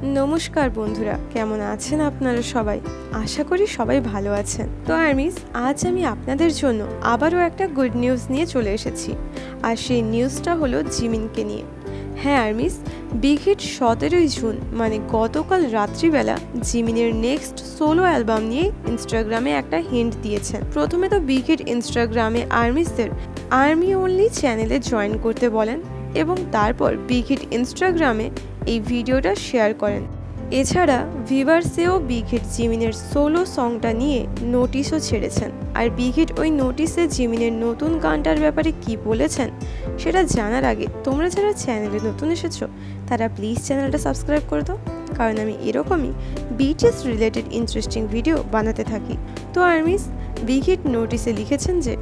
নমস্কার বন্ধুরা, কেমন আছেন আপনারা সবাই? আশা করি সবাই ভালো আছেন। তো আর্মিস, আজ আমি আপনাদের জন্য আবারও একটা গুড নিউজ নিয়ে চলে এসেছি। আর সেই নিউজটা হলো জিমিনকে নিয়ে। হ্যাঁ আর্মিস, বিগ হিট 17ই জুন মানে গতকাল রাত্রিবেলা জিমিনের নেক্সট সোলো অ্যালবাম নিয়ে ইনস্টাগ্রামে একটা হিন্ট দিয়েছেন। প্রথমে তো বিগ হিট ইনস্টাগ্রামে আর্মিসদের আর্মি অনলি চ্যানেলে জয়েন করতে বলেন এবং তারপর বিগ হিট ইনস্টাগ্রামে এই ভিডিওটা শেয়ার করেন। এছাড়া ভিভার্সেও বিগ হিট জিমিনের সোলো সংটা নিয়ে নোটিশও ছেড়েছেন। আর বিগ হিট ওই নোটিশে জিমিনের নতুন গানটার ব্যাপারে কি বলেছেন সেটা জানার আগে তোমরা যারা চ্যানেলে নতুন এসেছো তারা প্লিজ চ্যানেলটা সাবস্ক্রাইব করে দাও, কারণ আমি এরকমই বিটিএস রিলেটেড ইন্টারেস্টিং ভিডিও বানাতে থাকি। তো আর্মিস, বিগ হিট নোটিশে লিখেছেন যে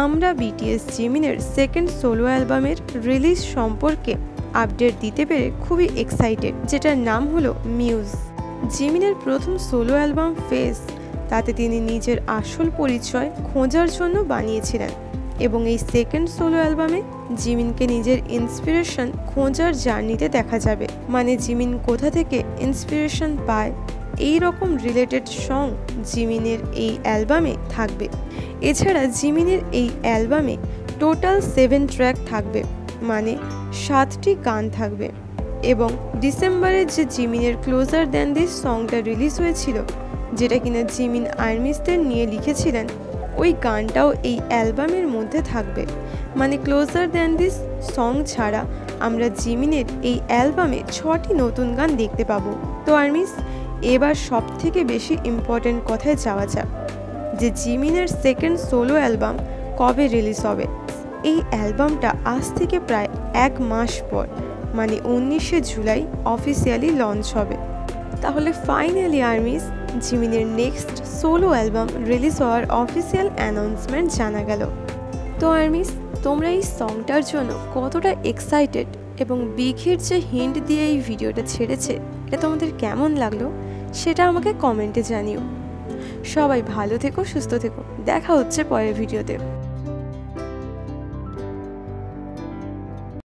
আমরা বিটিএস জিমিনের সেকেন্ড সোলো অ্যালবামের রিলিজ সম্পর্কে আপডেট দিতে পেরে খুবই এক্সাইটেড, যেটার নাম হলো মিউজ। জিমিনের প্রথম সোলো অ্যালবাম ফেস, তাতে তিনি নিজের আসল পরিচয় খোঁজার জন্য বানিয়েছিলেন এবং এই সেকেন্ড সোলো অ্যালবামে জিমিনকে নিজের ইন্সপিরেশন খোঁজার জার্নিতে দেখা যাবে। মানে জিমিন কোথা থেকে ইন্সপিরেশন পায় এই রকম রিলেটেড সং জিমিনের এই অ্যালবামে থাকবে। এছাড়া জিমিনের এই অ্যালবামে টোটাল 7 ট্র্যাক থাকবে, মানে 7টি গান থাকবে। এবং ডিসেম্বরে যে জিমিনের ক্লোজার দ্যান দিস সংটা রিলিজ হয়েছিল, যেটা কিনা জিমিন আর্মিসদের নিয়ে লিখেছিলেন, ওই গানটাও এই অ্যালবামের মধ্যে থাকবে। মানে ক্লোজার দ্যান দিস সং ছাড়া আমরা জিমিনের এই অ্যালবামে 6টি নতুন গান দেখতে পাবো। তো আর্মিস, এবার সব থেকে বেশি ইম্পর্টেন্ট কথায় যাওয়া যাক যে জিমিনের সেকেন্ড সোলো অ্যালবাম কবে রিলিজ হবে। এই অ্যালবামটা আজ থেকে প্রায় 1 মাস পর মানে 19শে জুলাই অফিসিয়ালি লঞ্চ হবে। তাহলে ফাইনালি আর্মিস, জিমিনের নেক্সট সোলো অ্যালবাম রিলিজ হওয়ার অফিসিয়াল অ্যানাউন্সমেন্ট জানা গেল। তো আর্মিস, তোমরা এই সংটার জন্য কতটা এক্সাইটেড এবং বিগ হিট যে হিন্ট দিয়ে এই ভিডিওটা ছেড়েছে এটা তোমাদের কেমন লাগলো সেটা আমাকে কমেন্টে জানিও। সবাই ভালো থেকো, সুস্থ থেকো, দেখা হচ্ছে পরের ভিডিওতে।